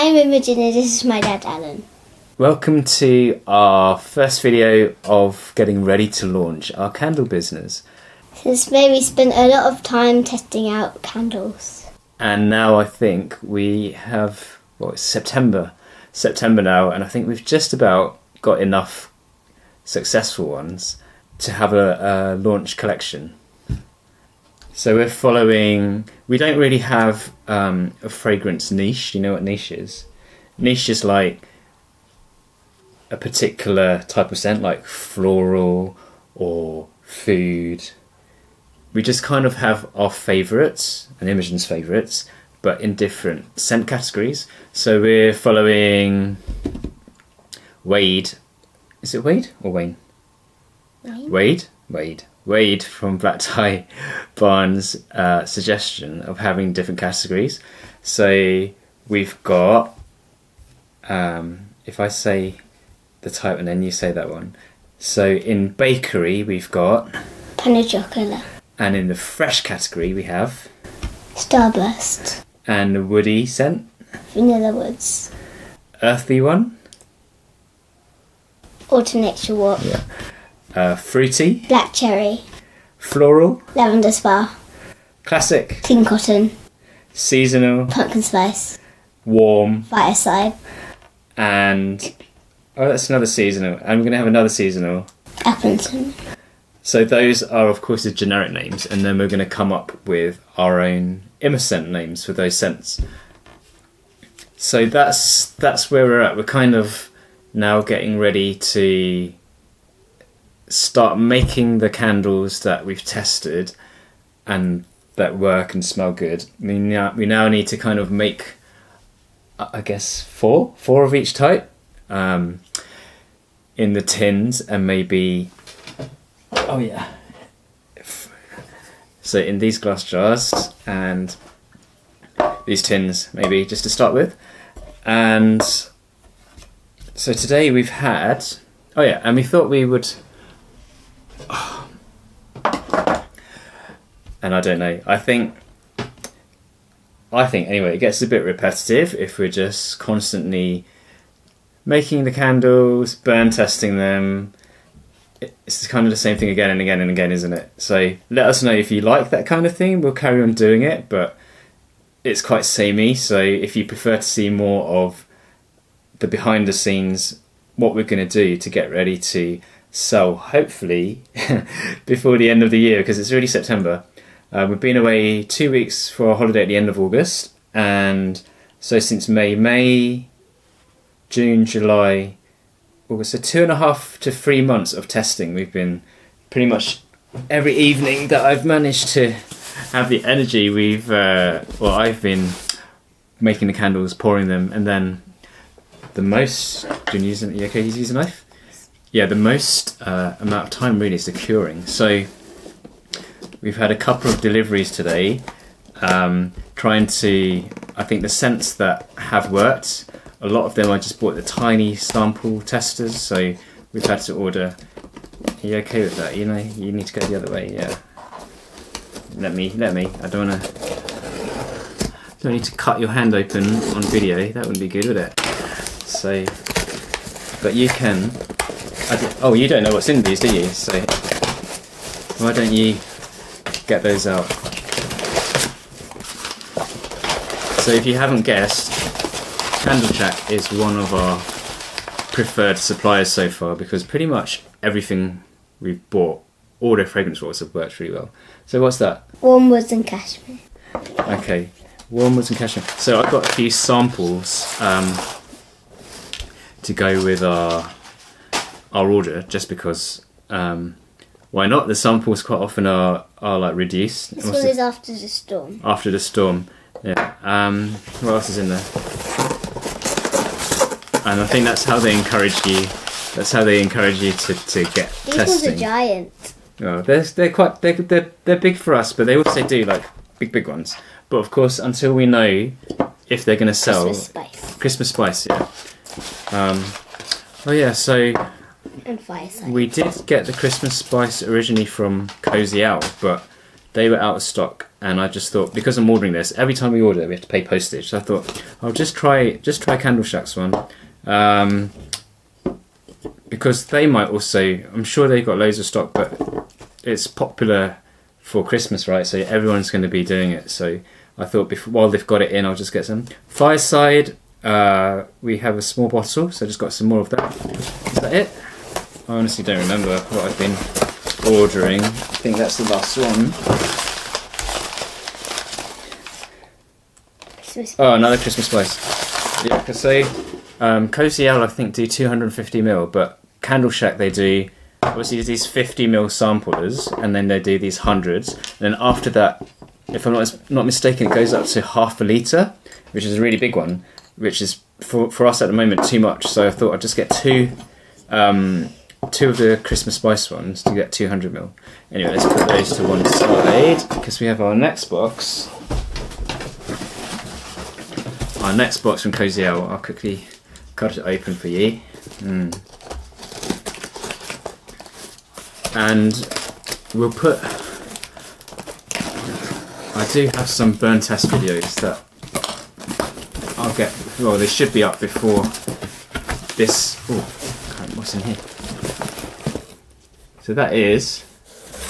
I'm Imogen and this is my dad Alan. Welcome to our first video of getting ready to launch our candle business. Since May we spent a lot of time testing out candles. And now I think we have, it's September now, and I think we've just about got enough successful ones to have a launch collection. So we don't really have a fragrance niche. Do you know what niche is? Niche is like a particular type of scent, like floral or food. We just kind of have our favourites and Imogen's favourites, but in different scent categories. So we're following Wade. Is it Wade or Wayne? Wade from Black Tie Barn's suggestion of having different categories. So we've got, if I say the type and then you say that one. So in bakery we've got Pan de chocolate. And in the fresh category we have Starburst. And the woody scent, Vanilla Woods. earthy one, Autumn Nature Walk. fruity, Black Cherry. floral, Lavender Spa. classic, Clean Cotton. seasonal, Pumpkin Spice. warm, Fireside. and that's another seasonal. And we're going to have another seasonal. Appleton. So those are, of course, the generic names, and then we're going to come up with our own Imoscent names for those scents. So that's where we're at. We're kind of now getting ready to start making the candles that we've tested and that work and smell good. We now need to kind of make, I guess, four of each type in the tins, and maybe. Oh yeah. So in these glass jars and these tins, maybe, just to start with. And so today we've had, and we thought we would, and I don't know, I think anyway, it gets a bit repetitive if we're just constantly making the candles, burn testing them. It's kind of the same thing again and again and again, isn't it? So let us know if you like that kind of thing. We'll carry on doing it, but it's quite samey. So if you prefer to see more of the behind the scenes, what we're going to do to get ready to sell, hopefully, before the end of the year, because it's already September. We've been away 2 weeks for a holiday at the end of August. And so since May, June, July, August, so 2.5 to 3 months of testing. We've been pretty much every evening that I've managed to have the energy. I've been making the candles, pouring them, and then the most. Do you use you okay? You use a knife? Yeah, the most amount of time really is the curing. So we've had a couple of deliveries today, trying to. I think the scents that have worked. A lot of them I just bought the tiny sample testers, so we've had to order. Are you okay with that? You know, you need to go the other way. Yeah. Let me. I don't need to cut your hand open on video. That wouldn't be good, would it? So, but you can. You don't know what's in these, do you? So, why don't you get those out? So, if you haven't guessed, Candlejack is one of our preferred suppliers so far, because pretty much everything we've bought, all their fragrance rolls have worked really well. So what's that? Warm Woods and Cashmere. Okay, Warm Woods and Cashmere. So I've got a few samples to go with our order, just because why not? The samples quite often are like reduced. This one is after the storm. After the storm, yeah. What else is in there? And I think that's how they encourage you. That's how they encourage you to get These testing. ones are giant. Oh, they're big for us, but they also do like big ones. But of course, until we know if they're going to sell Christmas spice, yeah. So and Fireside. we did get the Christmas spice originally from Cosy Owl, but they were out of stock, and I just thought, because I'm ordering this, every time we order we have to pay postage, so I thought I'll just try Candle Shack's one, because they might also, I'm sure they've got loads of stock, but it's popular for Christmas, right? So everyone's going to be doing it, so I thought while they've got it in, I'll just get some. Fireside, we have a small bottle, so I just got some more of that. Is that it? I honestly don't remember what I've been ordering. I think that's the last one. Oh, another Christmas spice. Yeah, because Cosy Owl I think do 250ml, but Candle Shack they do obviously these 50ml samplers, and then they do these hundreds, and then after that, if I'm not mistaken, it goes up to half a litre, which is a really big one, which is for us at the moment too much. So I thought I'd just get two of the Christmas spice ones to get 200ml. Anyway, let's put those to one side because we have our next box. Our next box from Cosy Owl. I'll quickly cut it open for you. And we'll put. I do have some burn test videos that I'll get. Well, they should be up before this. Oh, what's in here? So that is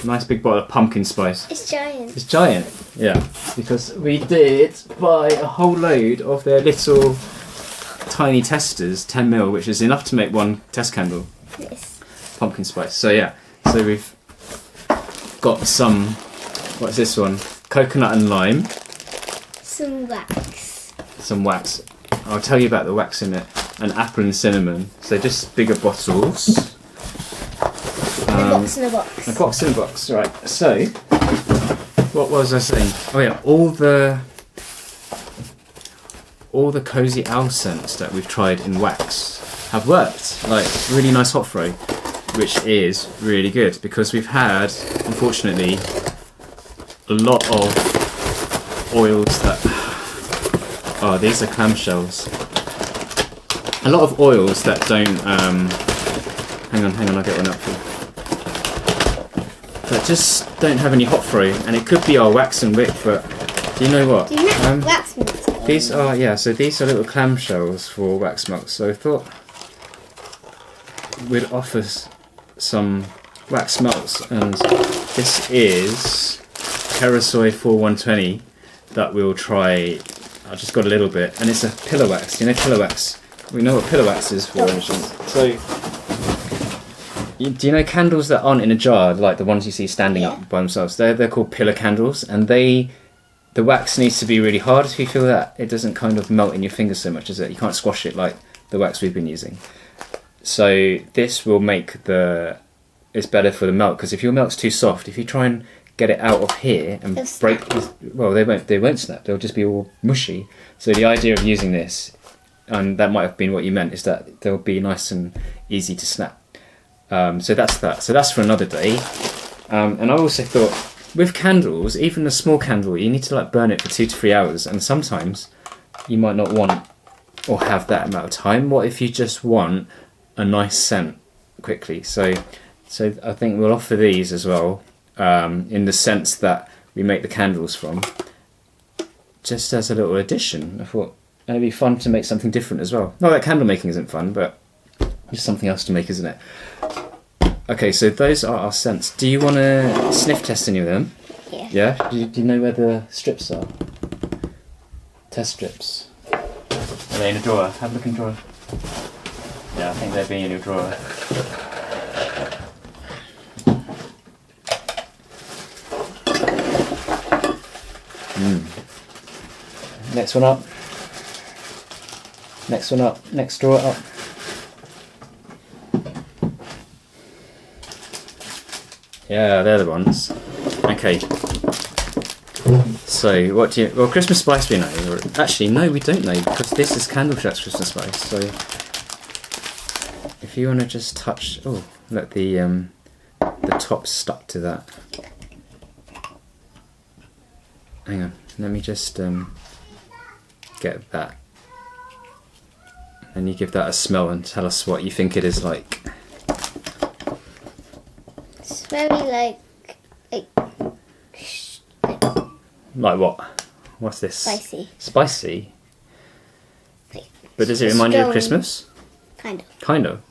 a nice big bottle of pumpkin spice. It's giant. It's giant, yeah. Because we did buy a whole load of their little tiny testers, 10ml, which is enough to make one test candle. Yes. Pumpkin spice. So yeah, so we've got some. What's this one? Coconut and lime. Some wax. Some wax. I'll tell you about the wax in it. And apple and cinnamon. So just bigger bottles. A box in a box. A box in a box, right. So, what was I saying? Oh yeah, all the Cosy Owl scents that we've tried in wax have worked. Like, really nice hot throw, which is really good because we've had, unfortunately, a lot of oils that... Oh, these are clamshells. A lot of oils that don't... Hang on, I'll get one up for you. That just don't have any hot throw, and it could be our wax and wick, but do you know what? Do you know wax melts? These are, yeah, so these are little clamshells for wax melts, so I thought we'd offer some wax melts, and this is Kerosoi 4120 that we'll try. I just got a little bit, and it's a pillar wax. You know pillar wax? We know what pillar wax is for instance. So, do you know candles that aren't in a jar, like the ones you see standing up by themselves? They're called pillar candles, and the wax needs to be really hard. If you feel that, it doesn't kind of melt in your fingers so much, is it? You can't squash it like the wax we've been using. So this will make it's better for the melt, because if your melt's too soft, if you try and get it out of here and break, well, they won't snap. They'll just be all mushy. So the idea of using this, and that might have been what you meant, is that they'll be nice and easy to snap. So that's that. So that's for another day. And I also thought, with candles, even a small candle, you need to like burn it for 2 to 3 hours, and sometimes you might not want or have that amount of time. What if you just want a nice scent quickly? So I think we'll offer these as well, in the scents that we make the candles from, just as a little addition. I thought it'd be fun to make something different as well. Not that candle making isn't fun, but just something else to make, isn't it? Okay, so those are our scents. Do you want to sniff test any of them? Yeah. Yeah? Do you know where the strips are? Test strips. Are they in a drawer? Have a look in the drawer. Yeah, I think they'd be in your drawer. Next one up. Next one up. Next drawer up. Yeah, they're the ones. Okay. So, what do you... Well, Christmas spice we know. Actually, no, we don't know, because this is Candle Shack's Christmas spice. So, if you want to just touch... Oh, look, the top's stuck to that. Hang on, let me just get that. And you give that a smell and tell us what you think it is like. It's very like Like what? What's this? Spicy. Spicy? Like, But does it remind you of strong. Christmas? Kind of. Kind of.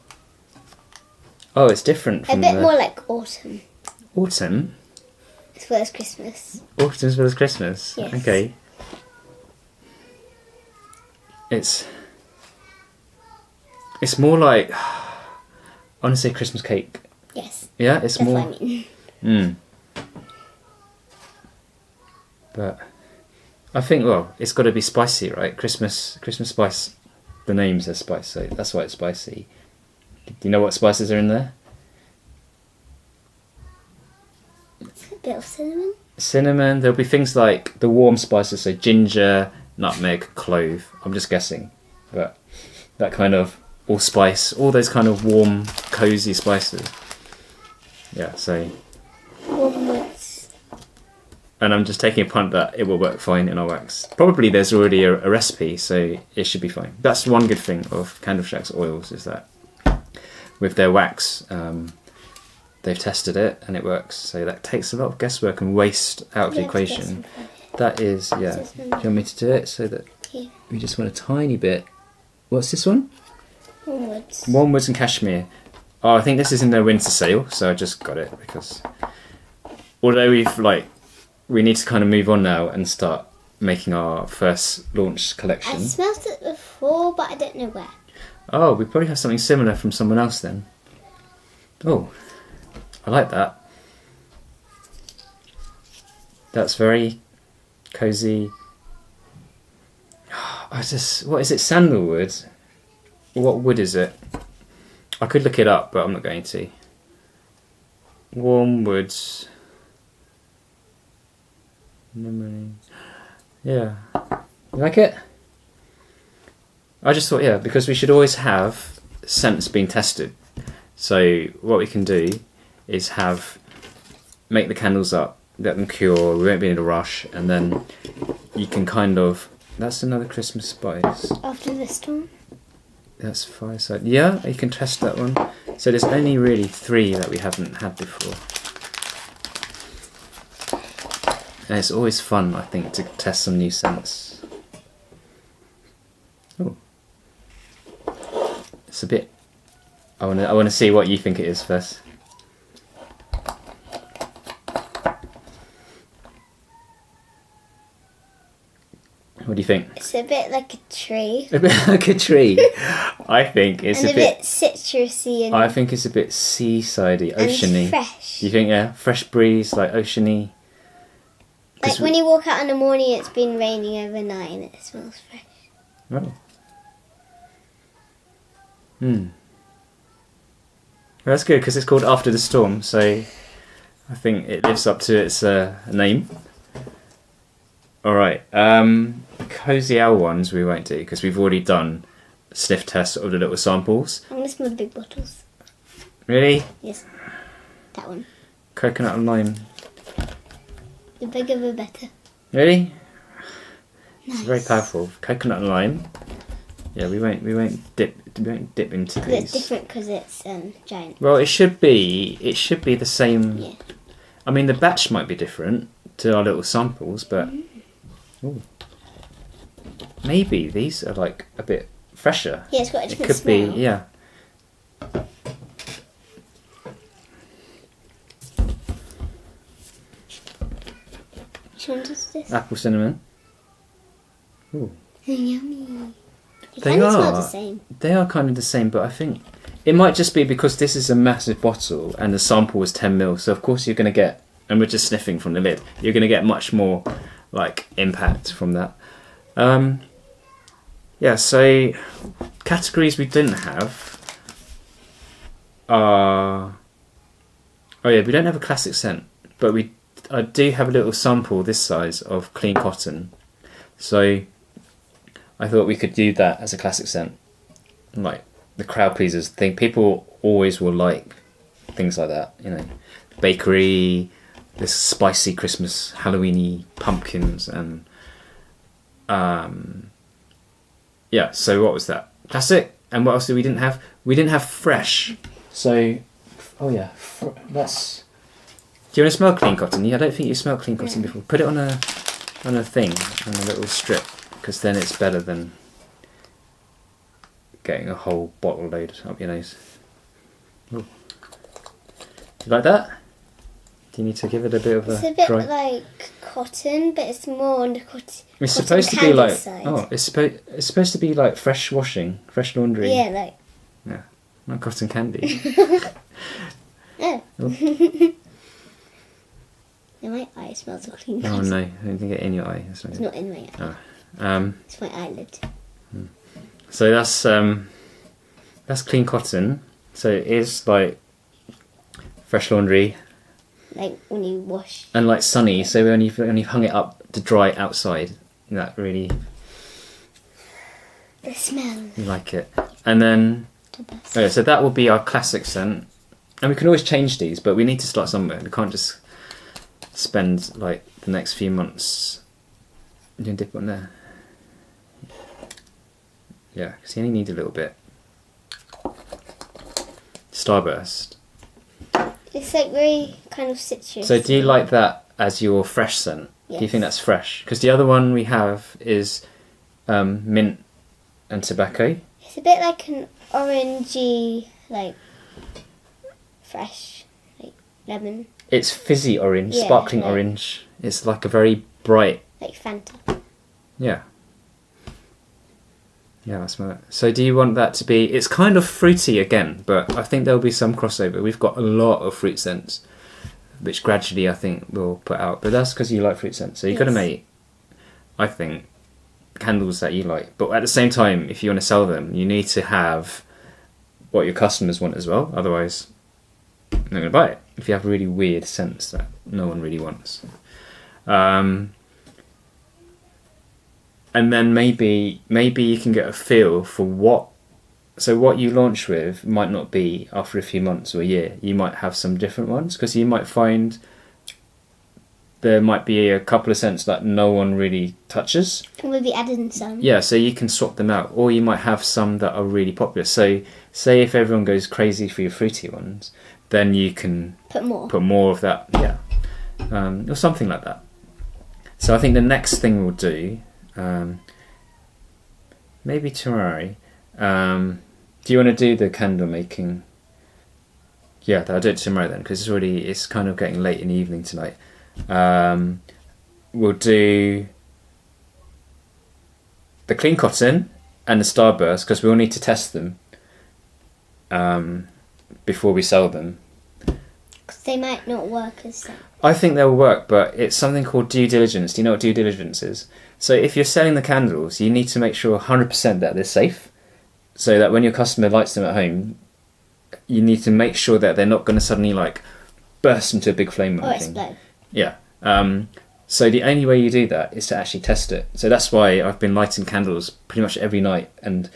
Oh, it's different A from bit the more like autumn. autumn. As well as Christmas. Autumn as well as Christmas. Yes. Okay. It's more like, I want to say Christmas cake. Yes. Yeah, it's That's more. what I mean. Mm. But I think, well, it's got to be spicy, right? Christmas spice. The name says spice, so that's why it's spicy. Do you know what spices are in there? A bit of cinnamon. Cinnamon. There'll be things like the warm spices, so ginger, nutmeg, clove. I'm just guessing, but that kind of allspice, all those kind of warm, cozy spices. Yeah. So, Walnuts. and I'm just taking a punt that it will work fine in our wax. Probably there's already a recipe, so it should be fine. That's one good thing of Candle Shack's oils is that with their wax, they've tested it and it works. So that takes a lot of guesswork and waste out of the equation. That is, yeah. Do you want me to do it so that we just want a tiny bit? What's this one? Walnuts. Walnuts and cashmere. Oh, I think this is in their winter sale, so I just got it because although we need to kind of move on now and start making our first launch collection. I smelled it before, but I don't know where. Oh, we probably have something similar from someone else then. Oh, I like that. That's very cozy. What is it? Sandalwood? What wood is it? I could look it up, but I'm not going to. Warm woods. Yeah. You like it? I just thought, yeah, because we should always have scents being tested. So what we can do is make the candles up, let them cure, we won't be in a rush, and then you can kind of, that's another Christmas spice. After the storm. That's fireside. Yeah, you can test that one. So there's only really 3 that we haven't had before. And it's always fun, I think, to test some new scents. Oh. It's a bit... I want to see what you think it is first. What do you think? It's a bit like a tree. A bit like a tree. I think it's And a bit... citrusy and, I think it's a bit seasidey, oceany. and fresh. You think, yeah? Fresh breeze, like oceany. Like when you walk out in the morning, it's been raining overnight and it smells fresh. Oh. Well, that's good because it's called After the Storm, so I think it lives up to its name. Alright, Cosy Owl ones we won't do because we've already done a sniff test of the little samples. I'm going to smell the big bottles. Really? Yes. That one. Coconut and lime. The bigger the better. Really? Nice. It's very powerful. Coconut and lime. Yeah, we won't dip into But these. it's different because it's giant. Well, it should be the same. Yeah. I mean, the batch might be different to our little samples, but ooh. Maybe these are like a bit fresher. Yeah, it's got a It different could smell. be, yeah. Which one does this? Apple cinnamon. Ooh. Yummy. They They kind of smell are. the same. They are kind of the same, but I think it might just be because this is a massive bottle and the sample was 10ml. So of course you're going to get, and we're just sniffing from the lid, you're going to get much more like impact from that. Yeah, so categories we didn't have are... Oh yeah, we don't have a classic scent, but I do have a little sample this size of clean cotton. So I thought we could do that as a classic scent. Like the crowd pleasers thing. People always will like things like that, you know. Bakery, this spicy Christmas Halloweeny pumpkins and yeah, so what was that? Classic. And what else did we didn't have? We didn't have fresh. So oh yeah, that's... Do you want to smell clean cotton? Yeah, I don't think you smelled clean cotton before. Put it on a on a thing, on a little strip, because then it's better than getting a whole bottle load up your nose. Ooh. You like that? Do you need to give it a bit of a It's a bit dry? like cotton, but it's more on the cotton. It's supposed to be like side. it's supposed to be like fresh washing, fresh laundry. Yeah, like. Yeah, not cotton candy. Oh. Oh. My eye smells of clean Oh cotton. no, I don't think it in your eye. That's It's not in my eye. Oh. It's my eyelid. So that's clean cotton. So it is like fresh laundry Like when you wash. and like sunny. So when you've hung it up to dry outside, that really The smell. you like it. And then The best. okay, so that will be our classic scent, and we can always change these, but we need to start somewhere. We can't just spend like the next few months. You can dip on there. Yeah, because you only need a little bit. Starburst. It's like very kind of citrus. So do you like that as your fresh scent? Yes. Do you think that's fresh? Because the other one we have is mint and tobacco. It's a bit like an orangey, like fresh, like lemon, It's fizzy orange, Yeah, sparkling like- orange. It's like a very bright. like Fanta. Yeah. Yeah, I smell it. So do you want that to be... It's kind of fruity again, but I think there'll be some crossover. We've got a lot of fruit scents, which gradually I think we'll put out. But that's because you like fruit scents. So you've got to Yes. make, I think, candles that you like. But at the same time, if you want to sell them, you need to have what your customers want as well. Otherwise, they're not going to buy it. If you have really weird scents that no one really wants. And then maybe you can get a feel for what you launch with might not be after a few months or a year. You might have some different ones, because you might find there might be a couple of scents that no one really touches. And we'll be adding some. Yeah, so you can swap them out, or you might have some that are really popular. So say if everyone goes crazy for your fruity ones, then you can Put more. put more of that, yeah, or something like that. So I think the next thing we'll do, maybe tomorrow. Do you want to do the candle making? Yeah, I'll do it tomorrow then, because it's kind of getting late in the evening tonight. We'll do the clean cotton and the starburst, because we'll need to test them before we sell them. 'Cause they might not work as that. I think they'll work, but it's something called due diligence. Do you know what due diligence is? So if you're selling the candles, you need to make sure 100% that they're safe, so that when your customer lights them at home, you need to make sure that they're not going to suddenly like burst into a big flame or Or anything. explode. Yeah. So the only way you do that is to actually test it. So that's why I've been lighting candles pretty much every night and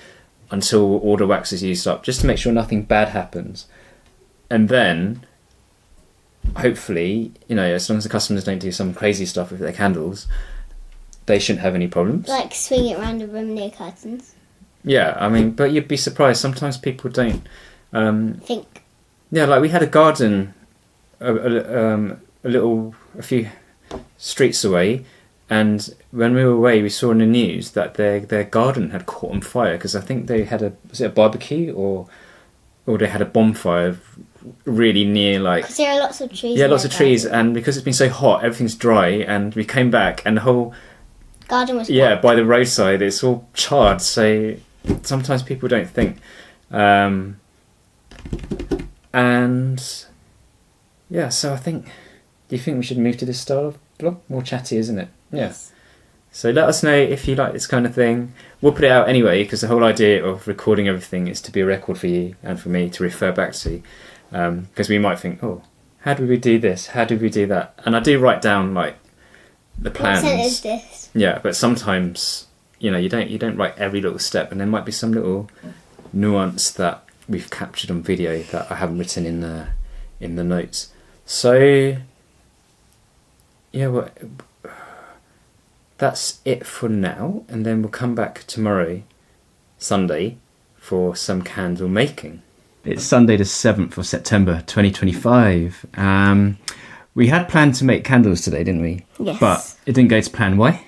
until all the wax is used up, just to make sure nothing bad happens. And then, hopefully, as long as the customers don't do some crazy stuff with their candles, they shouldn't have any problems. Like swing it around the room near curtains. Yeah, I mean, but you'd be surprised. Sometimes people don't. Think. Yeah, like we had a garden a few streets away, and when we were away, we saw in the news that their garden had caught on fire, because I think they had was it a barbecue or they had a bonfire really near, like, Because there are lots of trees. yeah, in lots their of trees, garden. and because it's been so hot, everything's dry, and we came back and the whole Garden was yeah black. by the roadside it's all charred. So sometimes people don't think, and yeah, so I think, do you think we should move to this style of blog? More chatty, isn't it? Yeah. Yes. So let us know if you like this kind of thing. We'll put it out anyway, because the whole idea of recording everything is to be a record for you and for me to refer back to. Because we might think, oh, how did we do this? How did we do that? And I do write down like the plans. What scent is this? Yeah, but sometimes you don't write every little step, and there might be some little nuance that we've captured on video that I haven't written in the notes. So yeah, well, that's it for now, and then we'll come back tomorrow, Sunday, for some candle making. It's Sunday the 7th of September 2025. we had planned to make candles today, didn't we? Yes. But it didn't go to plan. Why?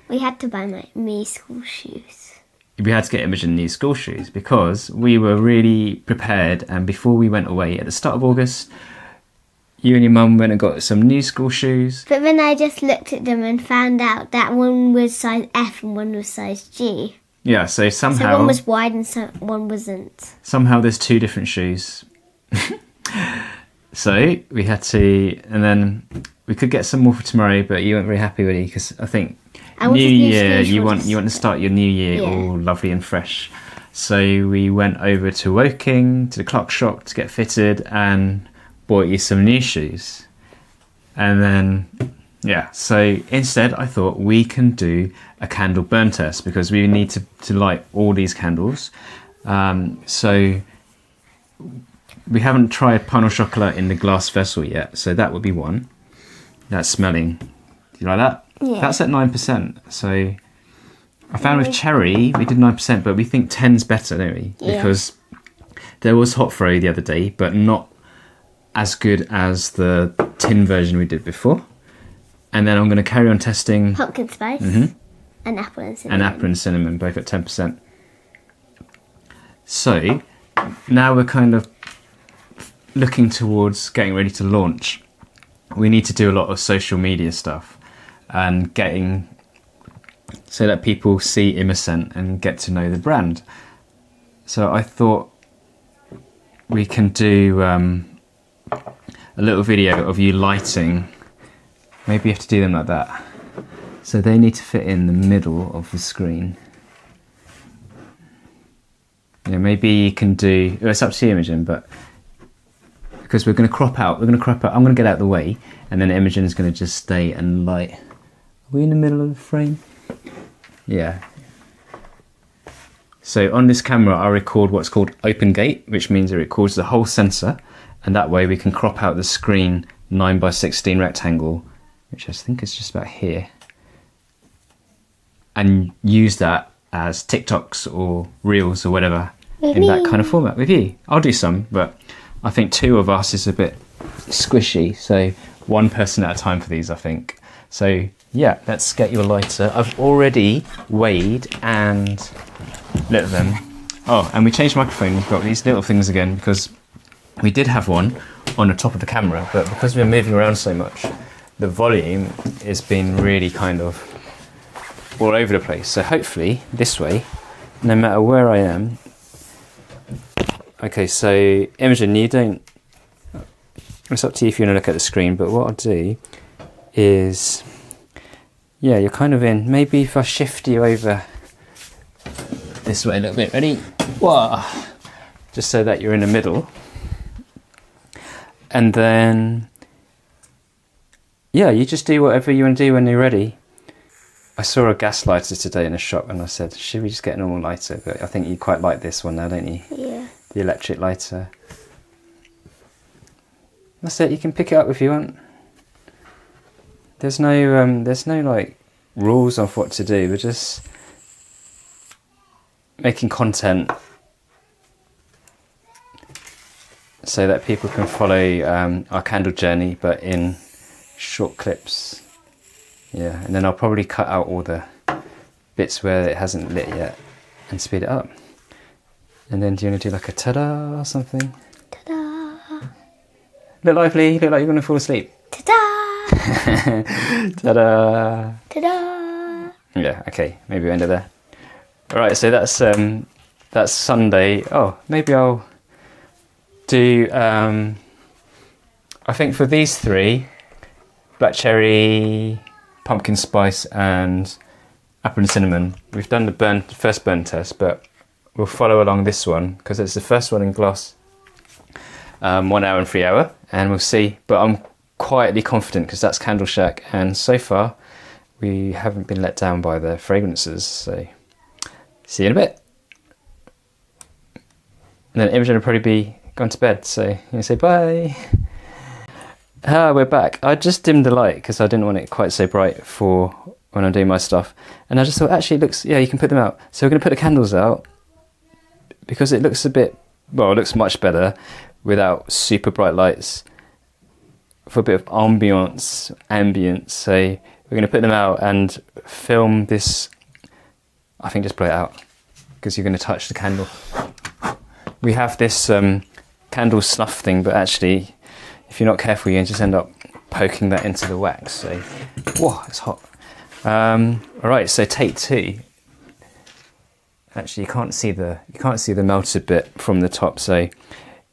We had to buy me school shoes. We had to get Imogen new school shoes because we were really prepared, and before we went away at the start of August, you and your mum went and got some new school shoes. But then I just looked at them and found out that one was size F and one was size G. Yeah, so somehow... So one was wide and one wasn't. Somehow there's 2 different shoes. So we had to... And then we could get some more for tomorrow, but you weren't very happy with it because I think New Year, you want to start your new year all lovely and fresh. So we went over to Woking, to the clock shop to get fitted and bought you some new shoes. And then... Yeah, so instead I thought we can do a candle burn test because we need to light all these candles. So we haven't tried pain au chocolat in the glass vessel yet, so that would be one. That's smelling. Do you like that? Yeah. That's at 9%. So I found with cherry we did 9%, but we think 10's better, don't we? Yeah. Because there was hot froyo the other day, but not as good as the tin version we did before. And then I'm going to carry on testing pumpkin spice and apple and cinnamon. And apple and cinnamon, both at 10%. So now we're kind of looking towards getting ready to launch. We need to do a lot of social media stuff and getting so that people see Imoscent and get to know the brand. So I thought we can do a little video of you lighting. Maybe you have to do them like that. So they need to fit in the middle of the screen. Yeah, maybe you can do... Well, it's up to you, Imogen, but... Because we're going to crop out. I'm going to get out of the way, and then Imogen is going to just stay and light. Are we in the middle of the frame? Yeah. So on this camera, I record what's called open gate, which means it records the whole sensor, and that way we can crop out the screen 9x16 rectangle, which I think is just about here, and use that as TikToks or Reels or whatever in that kind of format with you. I'll do some, but I think 2 of us is a bit squishy, so 1 person at a time for these, I think. So yeah, let's get your lighter. I've already weighed and lit them. Oh, and we changed microphone. We've got these little things again because we did have one on the top of the camera, but because we're moving around so much, the volume has been really kind of all over the place. So hopefully this way, no matter where I am. Okay, so Imogen, you don't... It's up to you if you want to look at the screen, but what I'll do is... Yeah, you're kind of in. Maybe if I shift you over this way a little bit. Ready? Whoa! Just so that you're in the middle. And then... Yeah, you just do whatever you want to do when you're ready. I saw a gas lighter today in a shop and I said, should we just get a normal lighter? But I think you quite like this one now, don't you? Yeah. The electric lighter. That's it, you can pick it up if you want. There's no like rules of what to do. We're just making content so that people can follow our candle journey, but in short clips. Yeah, and then I'll probably cut out all the bits where it hasn't lit yet and speed it up. And then do you want to do like a ta-da or something? Ta-da! Look lively, look like you're going to fall asleep. Ta-da! Ta-da! Ta-da! Yeah, okay, maybe we'll end it there. Alright, so that's Sunday. Oh, maybe I'll do, I think for these 3, black cherry, pumpkin spice and apple and cinnamon, we've done the first burn test, but we'll follow along this one because it's the first one in gloss. 1 hour and 3 hour, and we'll see. But I'm quietly confident because that's Candle Shack, and so far we haven't been let down by the fragrances. So see you in a bit. And then Imogen will probably be gone to bed, so you can say bye. We're back. I just dimmed the light because I didn't want it quite so bright for when I'm doing my stuff. And I just thought, actually, it looks... Yeah, you can put them out. So we're going to put the candles out because it looks a bit... Well, it looks much better without super bright lights. for a bit of ambience. So we're going to put them out and film this. I think just blow it out because you're going to touch the candle. We have this candle snuff thing, but actually, if you're not careful, you just end up poking that into the wax. So, whoa, it's hot. All right, so take 2. Actually, you can't see the melted bit from the top. So,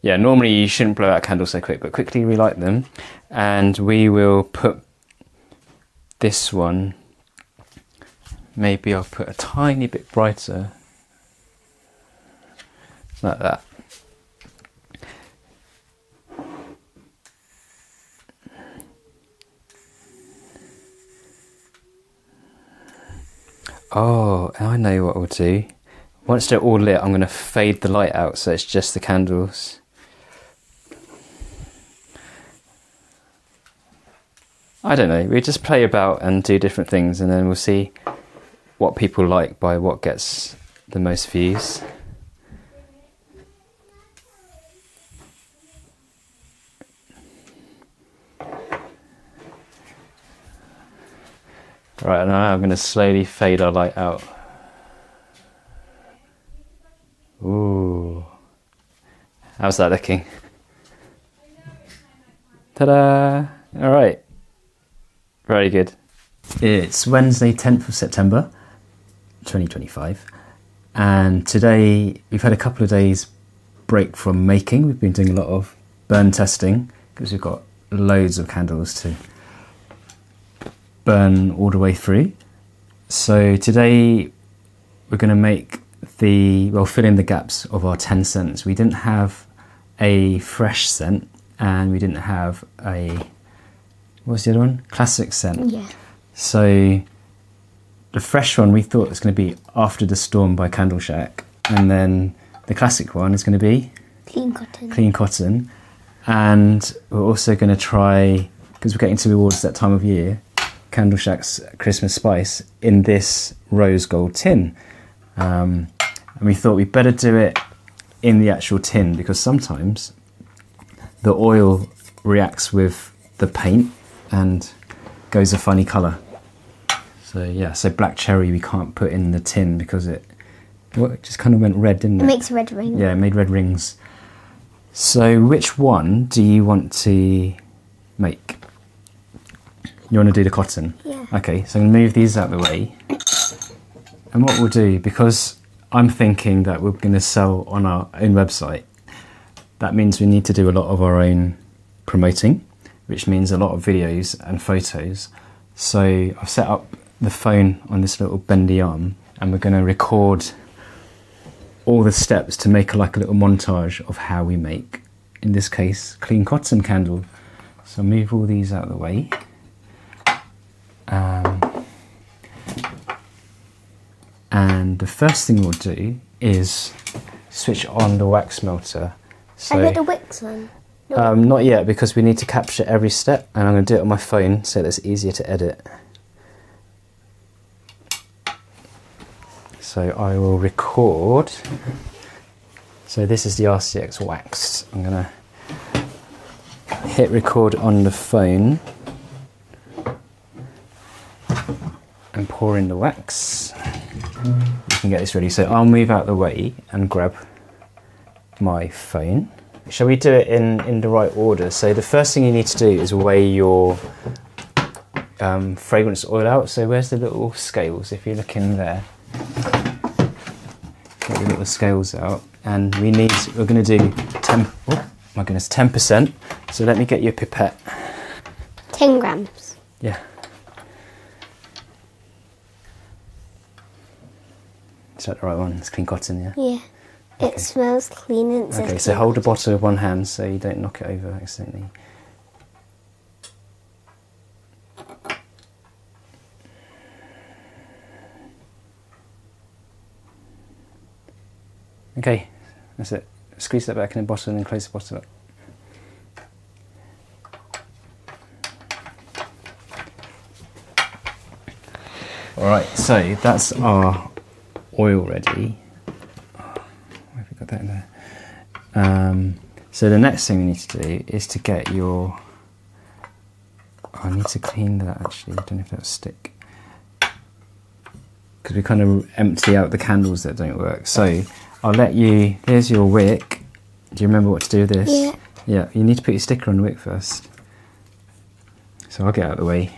yeah, normally you shouldn't blow out candles so quick, but quickly relight them, and we will put this one. Maybe I'll put a tiny bit brighter, like that. Oh, I know what we'll do. Once they're all lit, I'm going to fade the light out so it's just the candles. I don't know, we just play about and do different things, and then we'll see what people like by what gets the most views. Right, now I'm going to slowly fade our light out. Ooh. How's that looking? Ta-da! Alright. Very good. It's Wednesday, 10th of September, 2025. And today we've had a couple of days break from making. We've been doing a lot of burn testing because we've got loads of candles to burn all the way through. So today we're going to make fill in the gaps of our 10 scents. We didn't have a fresh scent, and we didn't have what's the other one? Classic scent. Yeah. So the fresh one we thought was going to be After the Storm by Candle Shack, and then the classic one is going to be Clean Cotton. And we're also going to try, because we're getting towards that time of year, Candle Shack's Christmas Spice in this rose gold tin. And we thought we'd better do it in the actual tin, because sometimes the oil reacts with the paint and goes a funny colour. So yeah, so black cherry we can't put in the tin because it just kind of went red, didn't it? It makes red rings. Yeah, it made red rings. So which one do you want to make? You want to do the cotton? Yeah. Okay, so I'm going to move these out of the way. And what we'll do, because I'm thinking that we're going to sell on our own website, that means we need to do a lot of our own promoting, which means a lot of videos and photos. So I've set up the phone on this little bendy arm, and we're going to record all the steps to make like a little montage of how we make, in this case, Clean Cotton candle. So move all these out of the way. And the first thing we'll do is switch on the wax melter. So, I got the wicks on. not yet, because we need to capture every step, and I'm going to do it on my phone so that it's easier to edit. So I will record. So this is the RCX wax. I'm going to hit record on the phone and pour in the wax. You can get this ready. So I'll move out the way and grab my phone. Shall we do it in the right order? So the first thing you need to do is weigh your fragrance oil out. So where's the little scales? If you look in there, get the little scales out, and we're going to do 10%. So let me get you a pipette. 10 grams. Yeah. Is that the right one? It's Clean Cotton, yeah? Yeah. Okay. It smells clean and it says Okay, so clean. hold the bottle with one hand so you don't knock it over accidentally. Okay, that's it. Squeeze that back in the bottle and then close the bottle up. Alright, so that's our oil ready. Where have we got that in there? So the next thing we need to do is to get your I need to clean that actually. I don't know if that'll stick. Because we kind of empty out the candles that don't work. So I'll let you, here's your wick. Do you remember what to do with this? Yeah. Yeah, you need to put your sticker on the wick first. So I'll get out of the way.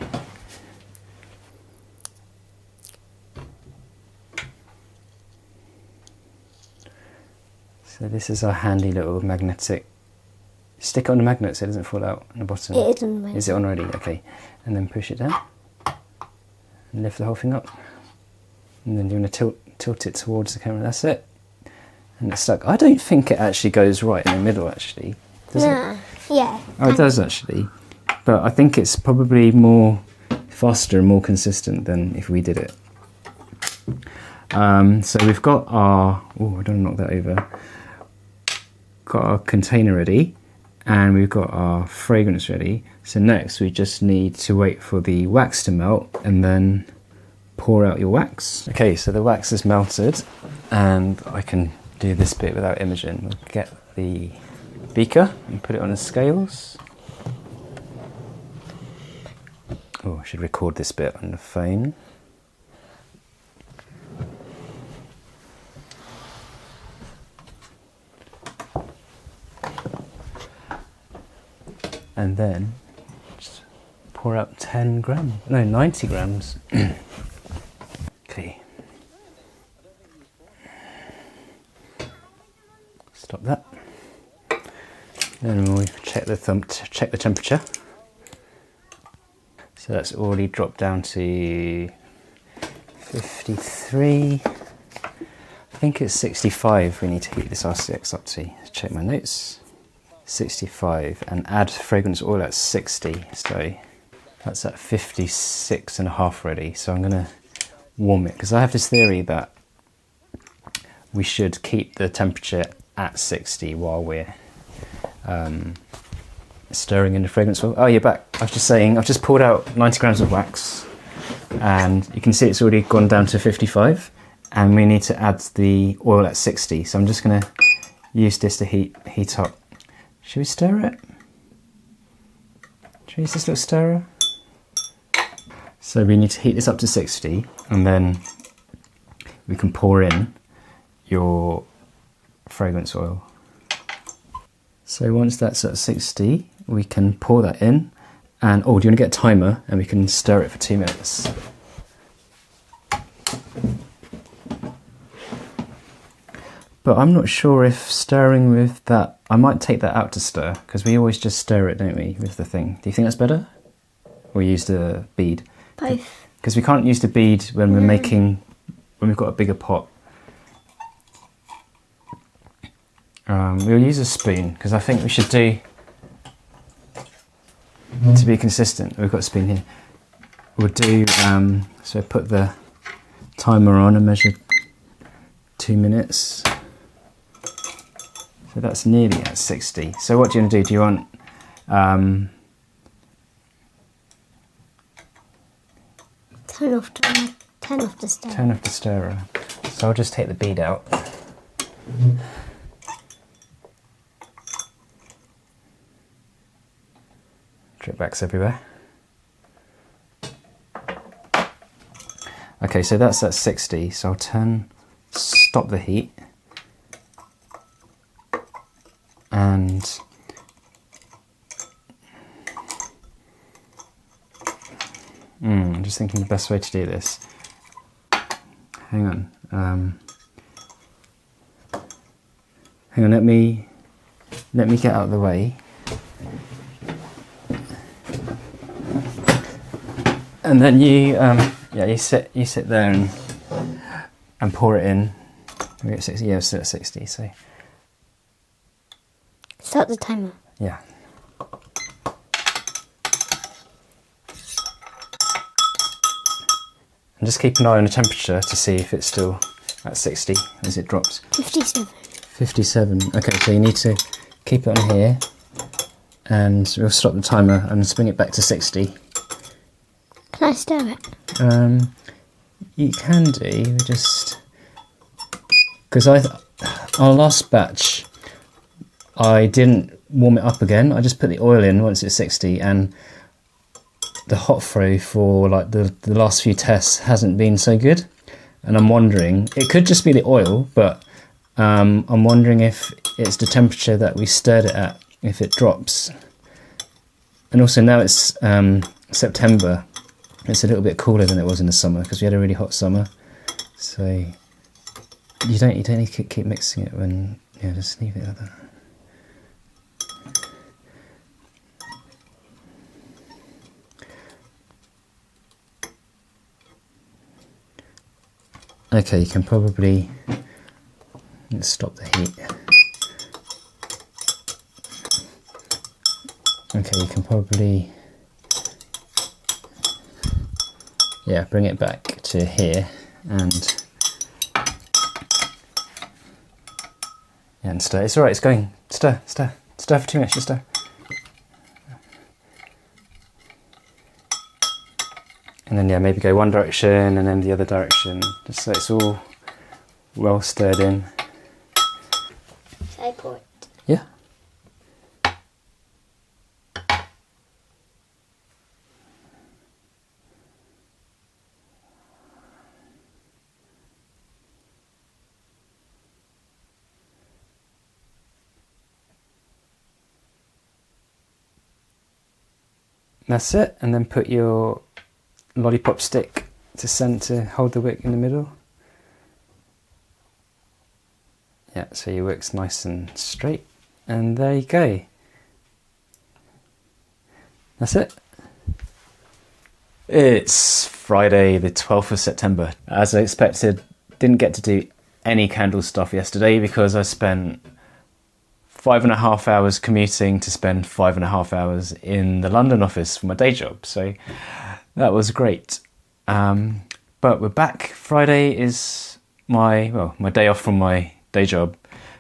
So this is our handy little magnetic. Stick it on the magnet so it doesn't fall out on the bottom. It is on the magnet. Is it on already? Okay. And then push it down. And lift the whole thing up. And then you want to tilt it towards the camera. That's it. And it's stuck. I don't think it actually goes right in the middle actually. Does it? Yeah. Oh, it does actually. But I think it's probably more faster and more consistent than if we did it. So we've got our, oh, I don't knock that over. Got our container ready, and we've got our fragrance ready. So next we just need to wait for the wax to melt and then pour out your wax. Okay, so the wax is melted, and I can do this bit without imaging. We'll get the beaker and put it on the scales. Oh, I should record this bit on the phone. And then just pour out 10 grams, no, 90 grams. Okay. Stop that. Then we'll check the temperature. So that's already dropped down to 53. I think it's 65 we need to heat this RCX up to. Let's check my notes. 65, and add fragrance oil at 60, so that's at 56.5 ready. So I'm going to warm it because I have this theory that we should keep the temperature at 60 while we're stirring in the fragrance oil. Oh, you're back. I was just saying, I've just poured out 90 grams of wax, and you can see it's already gone down to 55, and we need to add the oil at 60. So I'm just going to use this to heat up. Should we stir it? Should we use this little stirrer? So we need to heat this up to 60, and then we can pour in your fragrance oil. So once that's at 60, we can pour that in, and oh, do you want to get a timer? And we can stir it for 2 minutes. But I'm not sure if stirring with that, I might take that out to stir, because we always just stir it, don't we, with the thing. Do you think that's better? Or use the bead? Both. Because we can't use the bead when we're making, when we've got a bigger pot. We'll use a spoon, because I think we should do, to be consistent, we've got a spoon here. We'll do, so put the timer on and measure 2 minutes. So that's nearly at 60. So what do you want to do? Do you want turn off the stirrer. Turn off the stirrer. So I'll just take the bead out. Drip backs everywhere. Okay, so that's at 60. So I'll stop the heat. And I'm just thinking the best way to do this. Hang on. Hang on. Let me get out of the way. And then you sit there and pour it in. We get 60. Yeah, still at 60. So. Start the timer. Yeah. And just keep an eye on the temperature to see if it's still at 60 as it drops. 57. 57. Okay, so you need to keep it on here, and we'll stop the timer and swing it back to 60. Can I stir it? You can do, just because our last batch, I didn't warm it up again. I just put the oil in once it's 60, and the hot throw for like the last few tests hasn't been so good, and I'm wondering, it could just be the oil, but I'm wondering if it's the temperature that we stirred it at, if it drops. And also now it's September, it's a little bit cooler than it was in the summer because we had a really hot summer. So you don't need to keep mixing it when, yeah, just leave it like that. Okay, you can probably, let's stop the heat. Okay, you can probably, yeah, bring it back to here and stir. It's alright, it's going. Stir for 2 minutes, just stir. And then, yeah, maybe go one direction and then the other direction, just so it's all well stirred in. So I pour it. Yeah. That's it, and then put your lollipop stick to hold the wick in the middle. Yeah, so your wick's nice and straight, and there you go. That's it. It's Friday the 12th of September. As I expected, didn't get to do any candle stuff yesterday because I spent 5.5 hours commuting to spend 5.5 hours in the London office for my day job. So that was great. But we're back. Friday is my day off from my day job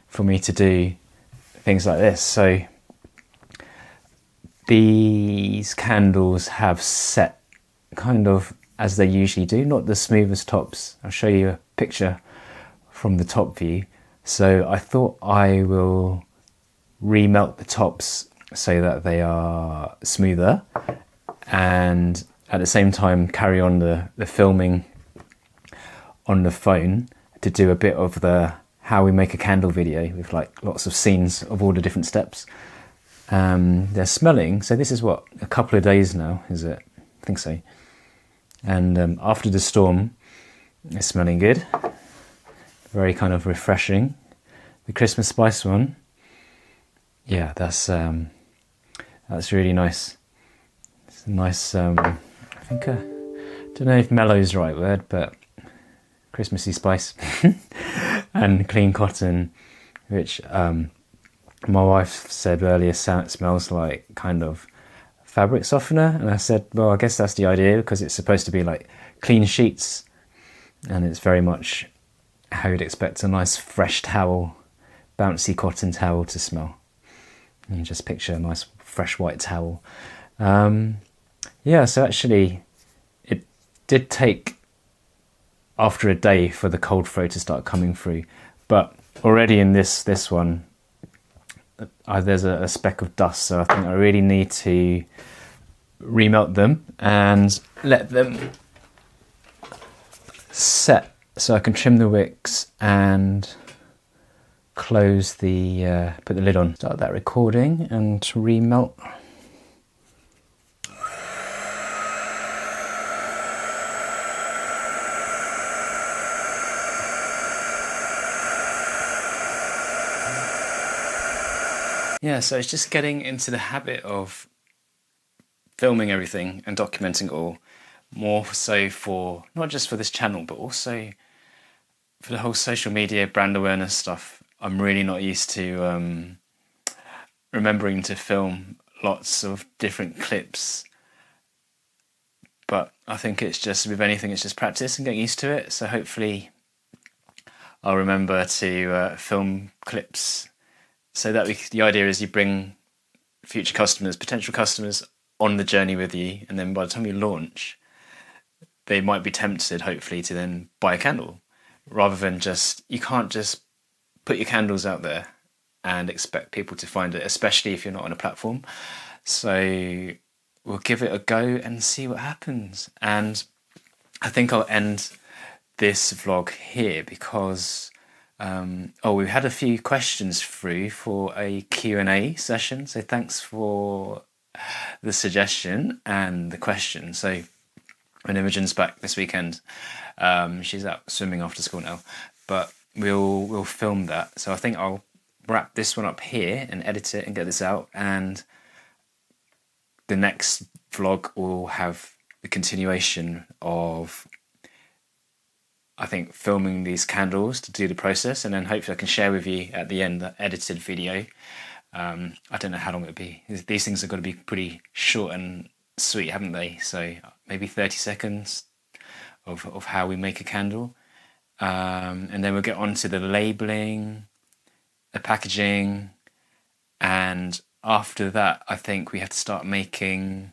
for me to do things like this. So these candles have set kind of as they usually do, not the smoothest tops. I'll show you a picture from the top view. So I thought I will remelt the tops so that they are smoother, and at the same time carry on the filming on the phone to do a bit of the how we make a candle video with like lots of scenes of all the different steps. They're smelling, so this is what, a couple of days now, is it? I think so. And after the storm, it's smelling good, very kind of refreshing. The Christmas spice one, yeah, that's really nice. It's a nice, I think, don't know if mellow is the right word, but Christmassy spice. And clean cotton, which my wife said earlier smells like kind of fabric softener, and I said, well, I guess that's the idea because it's supposed to be like clean sheets, and it's very much how you'd expect a nice fresh towel, bouncy cotton towel to smell. And you just picture a nice fresh white towel. Yeah, so actually it did take after a day for the cold throw to start coming through, but already in this one there's a speck of dust, so I think I really need to remelt them and let them set so I can trim the wicks and close the put the lid on. Start that recording and remelt. Yeah, so it's just getting into the habit of filming everything and documenting it all, more so for, not just for this channel, but also for the whole social media brand awareness stuff. I'm really not used to remembering to film lots of different clips, but I think it's just, with anything, it's just practice and getting used to it. So hopefully I'll remember to film clips, so that the idea is you bring future customers, potential customers, on the journey with you, and then by the time you launch, they might be tempted, hopefully, to then buy a candle, rather than just, you can't just put your candles out there and expect people to find it, especially if you're not on a platform. So we'll give it a go and see what happens. And I think I'll end this vlog here because we've had a few questions through for a Q&A session, so thanks for the suggestion and the question. So when Imogen's back this weekend, she's out swimming after school now, but we'll film that. So I think I'll wrap this one up here and edit it and get this out, and the next vlog will have the continuation of, I think, filming these candles to do the process, and then hopefully I can share with you at the end the edited video. I don't know how long it'll be. These things are going to be pretty short and sweet, haven't they? So maybe 30 seconds of how we make a candle. And then we'll get on to the labelling, the packaging, and after that I think we have to start making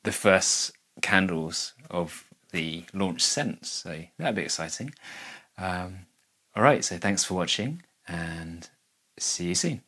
the first candles of the launch scents, so that'd be exciting. Alright, so thanks for watching and see you soon.